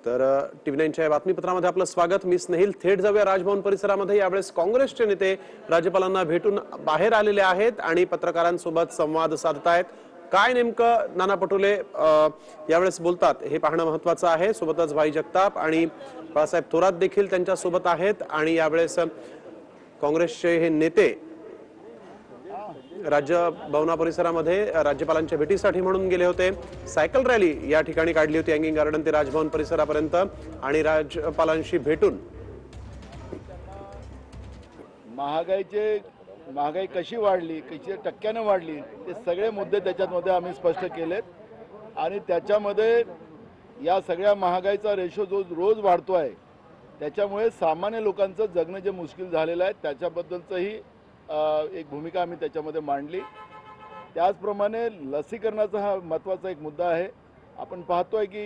तर टीव्ही 9च्या या बातमीपत्रामध्ये आपलं स्वागत। मी स्नेहिल थेट जाऊया राजभवन परिसरामध्ये। यावेळेस काँग्रेसचे नेते राज्यपालांना भेटून बाहेर आलेले आहेत आणि पत्रकारांसोबत संवाद साधतायत। काय नेमकं नाना पटोले यावेळेस बोलतात हे पाहणं महत्त्वाचं आहे। सोबतच भाई जगताप आणि बाळासाहेब थोरात देखील त्यांच्या सोबत आहेत आणि यावेळेस काँग्रेसचे हे नेते राजभवन परिसरामध्ये राज्यपालांच्या भेटीसाठी म्हणून गेले होते। सायकल रॅली या ठिकाणी काढली होती हँगिंग गार्डन ते राजभवन परिसरापर्यंत आणि राज्यपालांशी भेटून महागाई कशी वाढली, किती टक्क्याने वाढली, ते सगळे मुद्दे त्याच्यामध्ये आम्ही स्पष्ट केलेत आणि त्याच्यामध्ये या सगळ्या महागाईचा रेशो जो रोज वाढतो आहे त्याच्यामुळे सामान्य लोकांचं जगणं जे मुश्किल झालेलं आहे त्याच्याबद्दलचंही एक भूमिका आम्ही त्याच्यामध्ये मांडली। त्याचप्रमाणे लसीकरणाचा हा महत्त्वाचा एक मुद्दा आहे। आपण पाहतोय की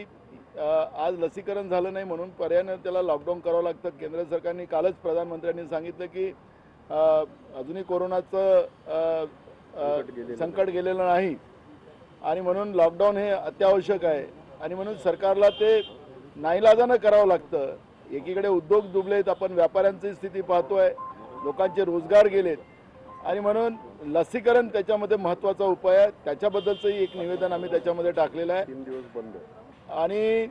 आज लसीकरण झालं नाही म्हणून पर्यायाने त्याला लॉकडाऊन करावं लागतं। केंद्र सरकारने कालच प्रधानमंत्र्यांनी सांगितलं की अजूनही कोरोनाचं संकट गेलेलं नाही आणि म्हणून लॉकडाऊन हे अत्यावश्यक आहे आणि म्हणून सरकारला ते नाईलाजानं करावं लागतं। एकीकडे उद्योग डुबलेत, आपण व्यापाऱ्यांची स्थिती पाहतोय, लोकांचे रोजगार गेलेत आणि म्हणून लसीकरण त्याच्यामध्ये महत्त्वाचा उपाय आहे। त्याच्याबद्दलचंही एक निवेदन आम्ही त्याच्यामध्ये टाकलेलं आहे। 3 दिवस बंद आणि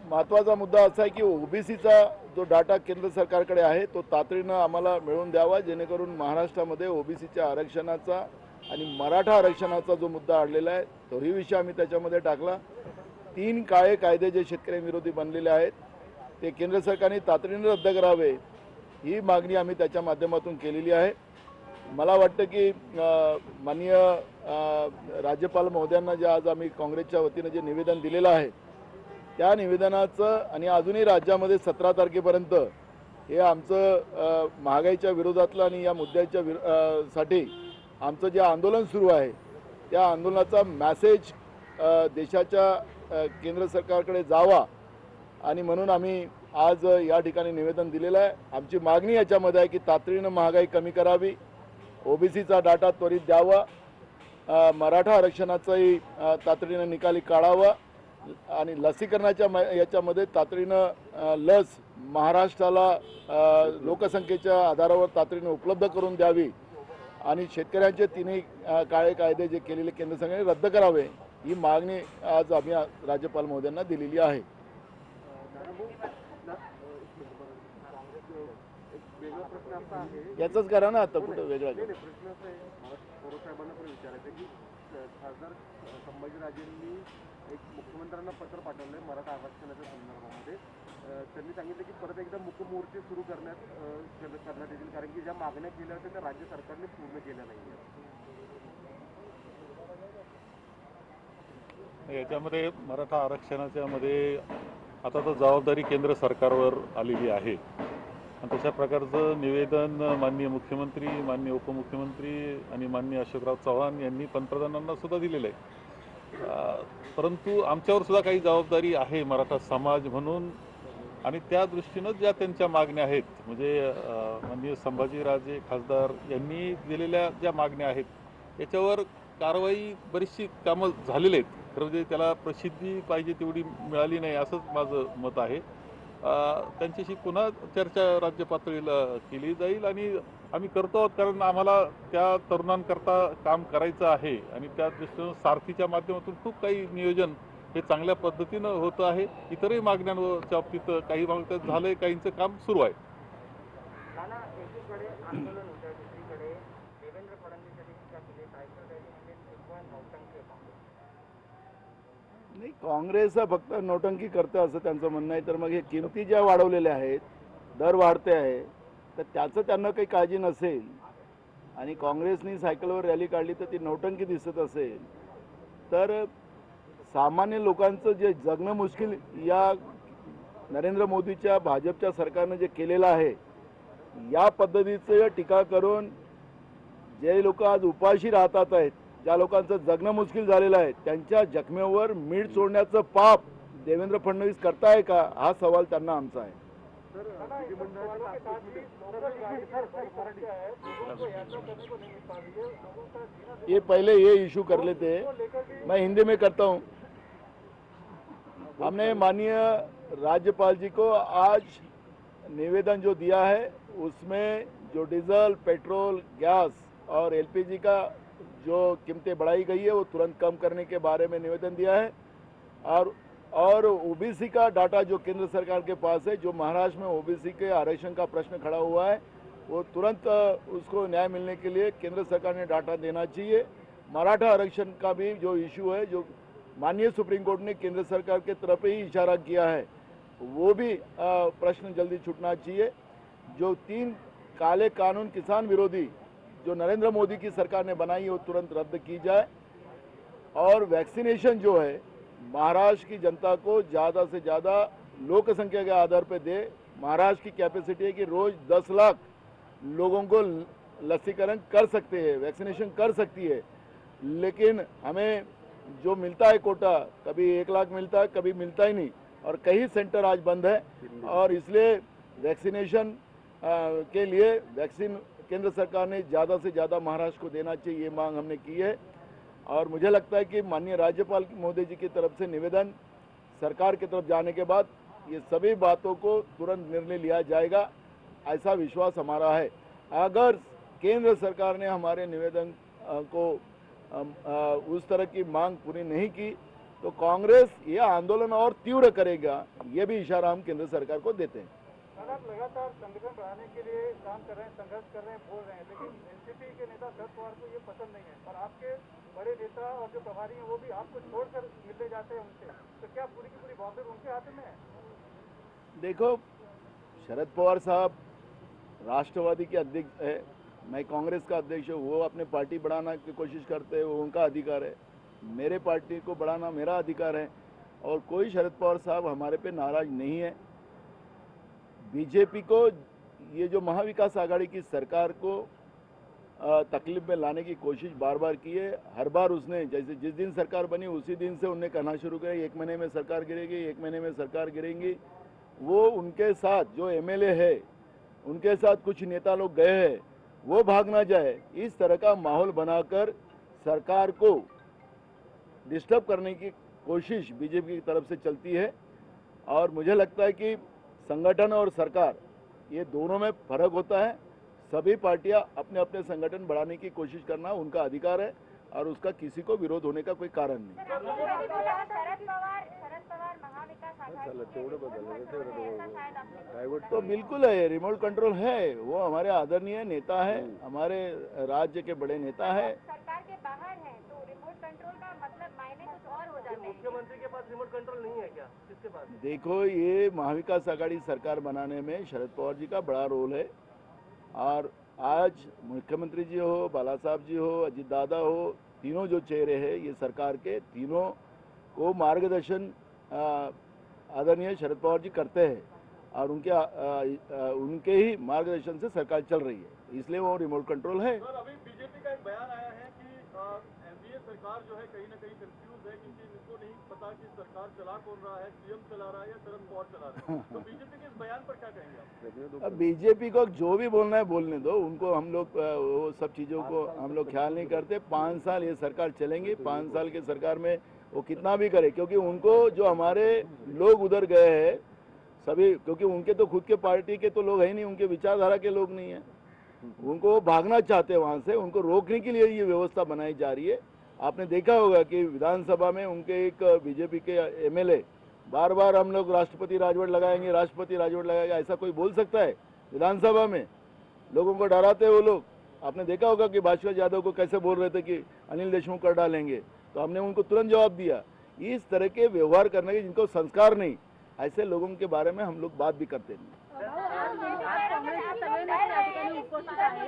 महत्त्वाचा मुद्दा असा आहे की ओबीसीचा जो डाटा केंद्र सरकारकडे आहे तो तातडीनं आम्हाला मिळवून द्यावा, जेणेकरून महाराष्ट्रामध्ये ओबीसीच्या आरक्षणाचा आणि मराठा आरक्षणाचा जो मुद्दा अडलेला आहे तोही विषय आम्ही त्याच्यामध्ये टाकला। 3 काळे कायदे जे शेतकऱ्यांविरोधी बनलेले आहेत ते केंद्र सरकारने तातडीनं रद्द करावे ही मागणी आम्ही त्याच्या माध्यमातून केलेली आहे। मला वाटतं की माननीय राज्यपाल महोदयांना जे आज आम्ही काँग्रेसच्या वतीनं जे निवेदन दिलेलं आहे त्या निवेदनाचं आणि अजूनही राज्यामध्ये 17 तारखेपर्यंत हे आमचं महागाईच्या विरोधातलं आणि या मुद्द्याच्या साठी आमचं जे आंदोलन सुरू आहे त्या आंदोलनाचा मॅसेज देशाच्या केंद्र सरकारकडे जावा आणि म्हणून आम्ही आज या ठिकाणी निवेदन दिलेलं आहे। आमची मागणी याच्यामध्ये आहे की तातडीनं महागाई कमी करावी, ओबीसीचा डाटा त्वरित द्यावा, मराठा आरक्षणाचाही तातडीनं निकाली काढावा आणि लसीकरणाच्या याच्यामध्ये तातडीनं लस महाराष्ट्राला लोकसंख्येच्या आधारावर तातडीनं उपलब्ध करून द्यावी आणि शेतकऱ्यांचे 3 काळे कायदे जे केलेले केंद्र सरकारने रद्द करावे ही मागणी आज आम्ही राज्यपाल महोदयांना दिलेली आहे। याचंच करा ना, आता कुठं वेगळा खासदार संभाजीराजेंनी एक मुख्यमंत्र्यांना पत्र पाठवलंय मराठा आरक्षणाच्या संदर्भामध्ये। त्यांनी सांगितलं की परत एकदा मुक मोर्चे सुरू करण्यात येतील, कारण की ज्या मागण्या केल्या होत्या त्या राज्य सरकारने पूर्ण केल्या नाही। याच्यामध्ये मराठा आरक्षणाच्या मध्ये आता तर जबाबदारी केंद्र सरकारवर आलेली आहे आणि तशा प्रकारचं निवेदन माननीय मुख्यमंत्री, माननीय उपमुख्यमंत्री आणि माननीय अशोकराव चव्हाण यांनी पंतप्रधानांना सुद्धा दिलेलं आहे। परंतु आमच्यावर सुद्धा काही जबाबदारी आहे मराठा समाज म्हणून आणि त्या दृष्टीनं ज्या त्यांच्या मागण्या आहेत म्हणजे माननीय संभाजीराजे खासदार यांनी दिलेल्या ज्या मागण्या आहेत याच्यावर कारवाई बरीचशी कामं झालेली आहेत, खरं म्हणजे त्याला प्रसिद्धी पाहिजे तेवढी मिळाली नाही असंच माझं मत आहे। त्यांच्याशी पुन्हा चर्चा राज्य पातळीला केली जाईल आणि आम्ही करतो आहोत, कारण आम्हाला त्या तरुणांकरता काम करायचं आहे आणि त्या दृष्टीनं सारथीच्या माध्यमातून खूप काही नियोजन हे चांगल्या पद्धतीनं होतं आहे। इतरही मागण्यांच्या बाबतीत काही मागण्यात झालंय, काहींचं काम सुरू आहे। नाही, काँग्रेस फक्त नोटंकी करतं असं त्यांचं म्हणणं आहे। तर मग हे किमती ज्या वाढवलेल्या आहेत, दर वाढते आहे, तर त्याचं त्यांना काही काळजी नसेल आणि काँग्रेसनी सायकलवर रॅली काढली तर ती नोटंकी दिसत असेल तर सामान्य लोकांचं जे जगणं मुश्किल या नरेंद्र मोदीच्या भाजपच्या सरकारनं जे केलेलं आहे या पद्धतीचं टीका करून जे लोक आज उपाशी राहतात आहेत, ज्या लोकांचं जगणं मुश्किल झालेलं आहे त्यांच्या जखमेवर मीठ सोडण्याचं पाप देवेंद्र फडणवीस करताय का हा सवाल त्यांना आमचा आहे। ये पहले ये इशू कर लेते हैं, मैं हिंदी में करता हूँ। हमने माननीय राज्यपाल जी को आज निवेदन जो दिया है उसमें जो डीजल, पेट्रोल, गैस और एलपीजी का जो कीमतें बढ़ाई गई है वो तुरंत कम करने के बारे में निवेदन दिया है। और ओबीसी का डाटा जो केंद्र सरकार के पास है, जो महाराष्ट्र में ओबीसी के आरक्षण का प्रश्न खड़ा हुआ है, वो तुरंत उसको न्याय मिलने के लिए केंद्र सरकार ने डाटा देना चाहिए। मराठा आरक्षण का भी जो इशू है, जो माननीय सुप्रीम कोर्ट ने केंद्र सरकार के तरफ ही इशारा किया है, वो भी प्रश्न जल्दी छूटना चाहिए। जो 3 काले कानून किसान विरोधी जो नरेंद्र मोदी की सरकार ने बनाई है वो तुरंत रद्द की जाए। और वैक्सीनेशन जो है महाराष्ट्र की जनता को ज़्यादा से ज़्यादा लोक संख्या के आधार पर दे। महाराष्ट्र की कैपेसिटी है कि रोज़ 10 लाख लोगों को लसीकरण कर सकते हैं, वैक्सीनेशन कर सकती है, लेकिन हमें जो मिलता है कोटा, कभी 1 लाख मिलता है, कभी मिलता ही नहीं, और कई सेंटर आज बंद है। और इसलिए वैक्सीनेशन के लिए वैक्सीन केंद्र सरकार ने ज़्यादा से ज़्यादा महाराष्ट्र को देना चाहिए, ये मांग हमने की है। और मुझे लगता है कि माननीय राज्यपाल महोदय जी की तरफ से निवेदन सरकार की तरफ जाने के बाद ये सभी बातों को तुरंत निर्णय लिया जाएगा, ऐसा विश्वास हमारा है। अगर केंद्र सरकार ने हमारे निवेदन को उस तरह की मांग पूरी नहीं की तो कांग्रेस ये आंदोलन और तीव्र करेगा, ये भी इशारा हम केंद्र सरकार को देते हैं। आप लगातार संगठन बढ़ाने के लिए काम कर रहे हैं, संघर्ष कर रहे हैं, बोल रहे हैं, लेकिन एनसीपी के नेता शरद पवार को ये पसंद नहीं है और आपके बड़े नेता और जो प्रभारी हैं वो भी आपको छोड़कर मिलने जाते हैं उनसे, तो क्या पूरी की पूरी बातें उनके हाथ में है? देखो, शरद पवार साहब राष्ट्रवादी के अध्यक्ष है, मैं कांग्रेस का अध्यक्ष हूँ, वो अपने पार्टी बढ़ाना की कोशिश करते हैं, वो उनका अधिकार है। मेरे पार्टी को बढ़ाना मेरा अधिकार है, और कोई शरद पवार साहब हमारे पे नाराज नहीं है। बीजेपी को ये जो महाविकास आघाड़ी की सरकार को तकलीफ में लाने की कोशिश बार बार की है। हर बार उसने, जैसे जिस दिन सरकार बनी उसी दिन से उन्हें कहना शुरू किया 1 महीने में सरकार गिरेगी, 1 महीने में सरकार गिरेगी। वो उनके साथ जो एमएलए है, उनके साथ कुछ नेता लोग गए हैं, वो भाग ना जाए, इस तरह का माहौल बनाकर सरकार को डिस्टर्ब करने की कोशिश बीजेपी की तरफ से चलती है। और मुझे लगता है कि संगठन और सरकार ये दोनों में फर्क होता है। सभी पार्टियां अपने अपने संगठन बढ़ाने की कोशिश करना उनका अधिकार है और उसका किसी को विरोध होने का कोई कारण नहीं। तो बिल्कुल है, रिमोट कंट्रोल है, वो हमारे आदरणीय नेता है, हमारे राज्य के बड़े नेता है। सरकार के बाहर है तो रिमोट कंट्रोल का मतलब मायने कुछ और हो जाते हैं। मुख्यमंत्री के पास रिमोट कंट्रोल नहीं है क्या? किसके पास? देखो, ये महाविकास आघाड़ी सरकार बनाने में शरद पवार जी का बड़ा रोल है। और आज मुख्यमंत्री जी हो, बाला साहब जी हो, अजीत दादा हो, तीनों जो चेहरे हैं ये सरकार के, तीनों को मार्गदर्शन आदरणीय शरद पवार जी करते हैं और उनके ही मार्गदर्शन से सरकार चल रही है, इसलिए वो रिमोट कंट्रोल है। अभी बीजेपी का एक बयान आया है कि एनडीए सरकार जो है कहीं ना कहीं कंफ्यूज है, क्योंकि इनको नहीं पता कि सरकार चला कौन रहा है, सीएम चला रहा है या शरद पवार चला रहा है। तो बीजेपी के इस बयान पर क्या कहेंगे आप? अब बीजेपी को जो भी बोलना है बोलने दो, उनको हम लोग वो सब चीज़ों को हम लोग ख्याल नहीं करते। 5 साल ये सरकार चलेंगी, 5 साल की सरकार में वो कितना भी करे, क्योंकि उनको जो हमारे लोग उधर गए हैं सभी, क्योंकि उनके तो खुद के पार्टी के तो लोग है नहीं, उनके विचारधारा के लोग नहीं है, उनको भागना चाहते हैं वहाँ से, उनको रोकने के लिए ये व्यवस्था बनाई जा रही है। आपने देखा होगा कि विधानसभा में उनके एक बीजेपी के एमएलए बार बार हम लोग राष्ट्रपति राजवट लगाएंगे, राष्ट्रपति राजवट लगाएंगे, ऐसा कोई बोल सकता है? विधानसभा में लोगों को डराते हैं वो लोग। आपने देखा होगा कि भास्कर यादव को कैसे बोल रहे थे कि अनिल देशमुख कर डालेंगे, तो हमने उनको तुरंत जवाब दिया। इस तरह के व्यवहार करने के जिनको संस्कार नहीं, ऐसे लोगों के बारे में हम लोग बात भी करते नहीं।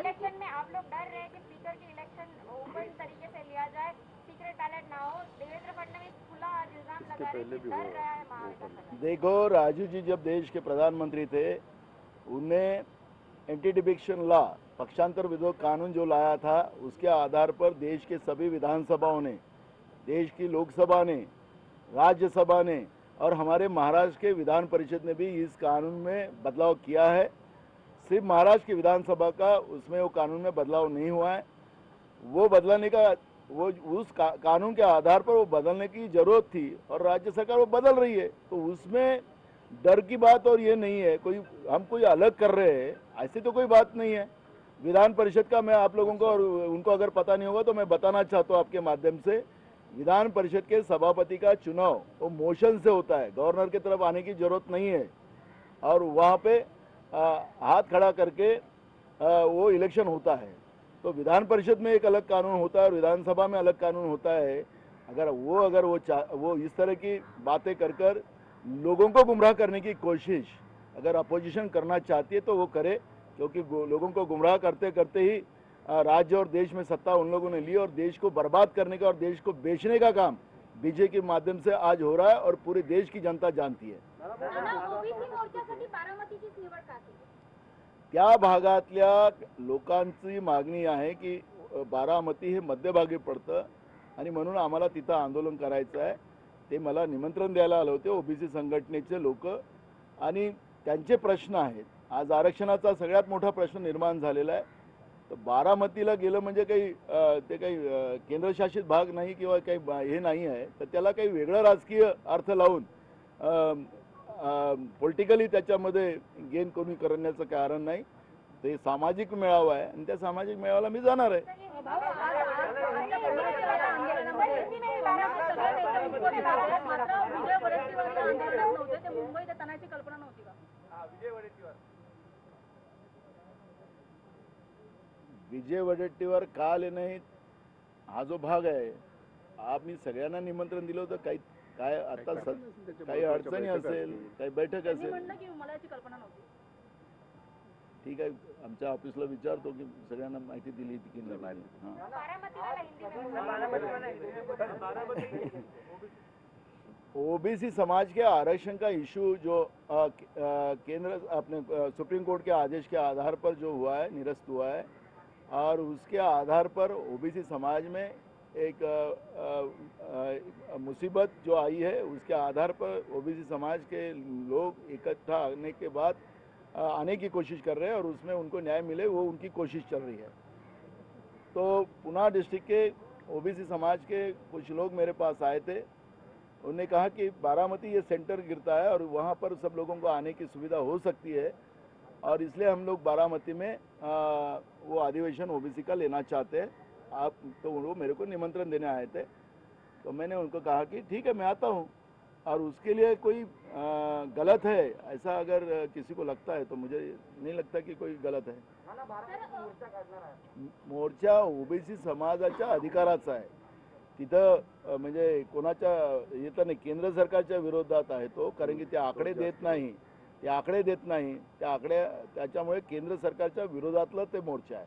इलेक्शन में आप लोग डर रहे हैं कि स्पीकर की इलेक्शन ओपन तरीके से लिया जाए, सीक्रेट बैलेट ना हो। देवेंद्र फडणवीस खुला आज इल्जाम लगा रहे हैं कि डर रहा है महाविकास आघाड़ी। देखो, राजू जी जब देश के प्रधानमंत्री थे, उन्हें एंटी डिफेक्शन लॉ, पक्षांतर विरोध कानून जो लाया था, उसके आधार पर देश के सभी विधानसभाओं ने, देश की लोकसभा ने, राज्यसभा ने और हमारे महाराष्ट्र के विधान परिषद ने भी इस कानून में बदलाव किया है। सिर्फ महाराष्ट्र की विधानसभा का उसमें वो कानून में बदलाव नहीं हुआ है। वो बदलाने का वो उस कानून के आधार पर वो बदलने की जरूरत थी और राज्य सरकार वो बदल रही है, तो उसमें डर की बात और ये नहीं है, कोई हम कोई अलग कर रहे हैं ऐसी तो कोई बात नहीं है। विधान परिषद का मैं आप लोगों को और उनको अगर पता नहीं होगा तो मैं बताना चाहता हूँ आपके माध्यम से, विधान परिषद के सभापति का चुनाव वो मोशन से होता है, गवर्नर की तरफ आने की जरूरत नहीं है और वहाँ पे हाथ खड़ा करके वो इलेक्शन होता है। तो विधान परिषद में एक अलग कानून होता है और विधानसभा में अलग कानून होता है। अगर वो इस तरह की बातें कर लोगों को गुमराह करने की कोशिश अगर अपोजिशन करना चाहती है तो वो करे, क्योंकि लोगों को गुमराह करते करते ही राज्य और देश में सत्ता उन लोगों ने ली और देश को बर्बाद करने का और देश को बेचने का काम बीजेपी के माध्यम से आज हो रहा है और पूरे देश की जनता जानती है। त्या भागातल्या लोकांची मागणी आहे की बारामती हे मध्यभागी पडतं आणि म्हणून आम्हाला तिथं आंदोलन करायचं आहे। ते मला निमंत्रण द्यायला आले होते ओबीसी संघटनेचे लोक आणि त्यांचे प्रश्न आहेत। आज आरक्षणाचा सगळ्यात मोठा प्रश्न निर्माण झालेला आहे। तर बारामतीला गेलं म्हणजे काही ते काही केंद्रशासित भाग नाही किंवा काही हे नाही आहे, तर त्याला काही वेगळं राजकीय अर्थ लावून पॉलिटिकली त्याच्यामध्ये गेन कोणी करण्याचं कारण नाही। ते सामाजिक मेळावा आहे आणि त्या सामाजिक मेळाव्याला मी जाणार आहे। विजय वडेट्टीवार का आले नाहीत हा जो भाग आहे, आम्ही सगळ्यांना निमंत्रण दिलं होतं। काय आता काही अडचणी असेल, काही बैठक असेल, ठीक आहे, आमच्या ऑफिसला विचारतो की सगळ्यांना माहिती दिली की नाही। ओबीसी समाज के आरक्षण का इशू जो केंद्र अपने सुप्रीम कोर्ट के आदेश के आधार पर जो हुआ है, निरस्त हुआ है और उसके आधार पर ओबीसी समाज में एक मुसीबत जो आई है उसके आधार पर ओबीसी समाज के लोग इकट्ठा आने के बाद आने की कोशिश कर रहे हैं और उसमें उनको न्याय मिले वो उनकी कोशिश चल रही है। तो पुणे डिस्ट्रिक्ट के ओबीसी समाज के कुछ लोग मेरे पास आए थे, उन्होंने कहा कि बारामती ये सेंटर गिरता है और वहाँ पर सब लोगों को आने की सुविधा हो सकती है और इसलिए हम लोग बारामती में वो अधिवेशन ओबीसी का लेना चाहते हैं। आप तो वो मेरे को निमंत्रण देने आए थे, तो मैंने उनको कहा कि ठीक है मैं आता हूँ और उसके लिए कोई गलत है ऐसा अगर किसी को लगता है तो मुझे नहीं लगता कि कोई गलत है। मोर्चा ओबीसी समाजाच्या अधिकाराचा आहे, तिथं म्हणजे कोणाच्या येतं नाही, केंद्र सरकारच्या विरोधात आहे तो, कारण की ते आकडे देत नाही, त्याच्यामुळे केंद्र सरकारच्या विरोधातलं ते मोर्चा आहे,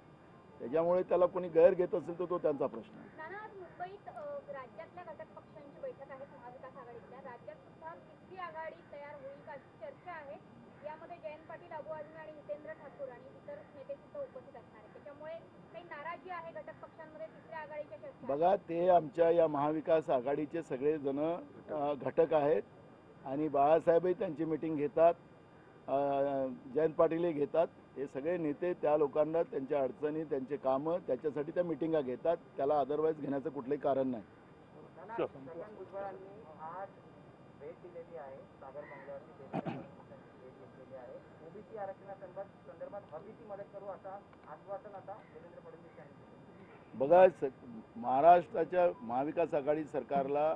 त्याच्यामुळे त्याला कोणी गैर घेत असेल तर तो त्यांचा प्रश्न आहे। मुंबईत राज्यातल्या घटक पक्षांची बैठक आहे महाविकास आघाडीतल्या, राज्यात सुद्धा तिसरी आघाडी तयार होईल का चर्चा आहे। यामध्ये जयंत पाटील, अबू आझमी आणि हितेंद्र ठाकूर आणि इतर नेते सुद्धा उपस्थित असणार आहेत, त्याच्यामुळे काही नाराजी आहे घटक पक्षांमध्ये तिसऱ्या आघाडीच्या चर्चा। बघा, ते आमच्या या महाविकास आघाडीचे सगळे जण घटक आहेत आणि बाळासाहेबही त्यांची मीटिंग घेतात, जयंत पाटीलही घेतात, हे सगळे नेते त्या लोकांना त्यांच्या अडचणी त्यांचे कामं त्याच्यासाठी त्या मीटिंगा घेतात, त्याला अदरवाईज घेण्याचं कुठलंही कारण नाही। बघा, महाराष्ट्राच्या महाविकास आघाडी सरकारला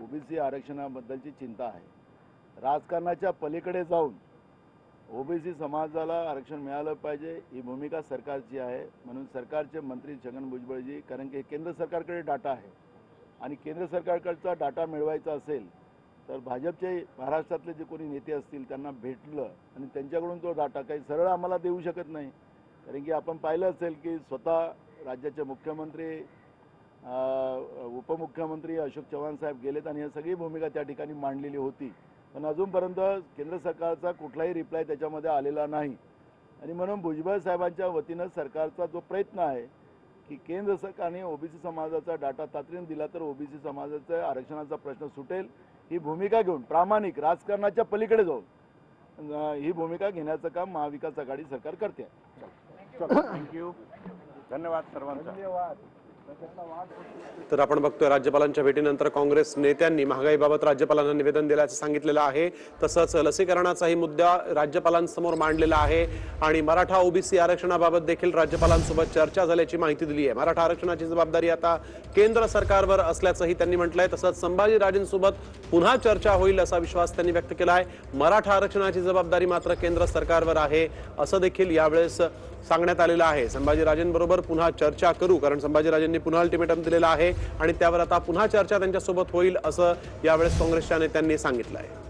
ओबीसी आरक्षणाबद्दलची चिंता आहे। राजकारणाच्या पलीकडे जाऊन ओबीसी समाजाला आरक्षण मिळालं पाहिजे ही भूमिका सरकारची आहे। म्हणून सरकारचे मंत्री छगन भुजबळजी, कारण की केंद्र सरकारकडे डाटा आहे आणि केंद्र सरकारकडचा डाटा मिळवायचा असेल तर भाजपचे महाराष्ट्रातले जे कोणी नेते असतील त्यांना भेटलं आणि त्यांच्याकडून तो डाटा काही सरळ आम्हाला देऊ शकत नाही, कारण की आपण पाहिलं असेल की स्वतः राज्याचे मुख्यमंत्री, उपमुख्यमंत्री अशोक चव्हाण साहेब गेलेत आणि ही सगळी भूमिका त्या ठिकाणी मांडलेली होती, पण अजूनपर्यंत केंद्र सरकारचा कुठलाही रिप्लाय त्याच्यामध्ये आलेला नाही। आणि म्हणून भुजबळ साहेबांच्या वतीनं सरकारचा जो प्रयत्न आहे की केंद्र सरकारने ओबीसी समाजाचा डाटा तातडीने दिला तर ओबीसी समाजाचा आरक्षणाचा प्रश्न सुटेल, ही भूमिका घेऊन प्रामाणिक राजकारणाच्या पलीकडे जाऊन ही भूमिका घेण्याचं काम महाविकास आघाडी सरकार करते। थँक्यू, धन्यवाद सर्वांचा। तर आपण बघतोय राज्यपालांच्या भेटीनंतर काँग्रेस नेत्यांनी महागाईबाबत राज्यपालांना निवेदन दिल्याचं सांगितलेलं आहे। तसंच लसीकरणाचाही मुद्दा राज्यपालांसमोर मांडलेला आहे आणि मराठा ओबीसी आरक्षणाबाबत देखील राज्यपालांसोबत चर्चा झाल्याची माहिती दिली आहे। मराठा आरक्षणाची जबाबदारी आता केंद्र सरकारवर असल्याचंही त्यांनी म्हटलंय। तसंच संभाजीराजेंसोबत पुन्हा चर्चा होईल असा विश्वास त्यांनी व्यक्त केला आहे। मराठा आरक्षणाची जबाबदारी मात्र केंद्र सरकारवर आहे असं देखील यावेळेस सांगण्यात आलेलं आहे। संभाजीराजेंबरोबर पुन्हा चर्चा करू, कारण संभाजीराजेंनी पुन्हा अल्टिमेटम दिलेला आहे आणि त्यावर आता पुन्हा चर्चा त्यांच्यासोबत होईल असं यावेळेस काँग्रेसच्या नेत्यांनी सांगितलं आहे।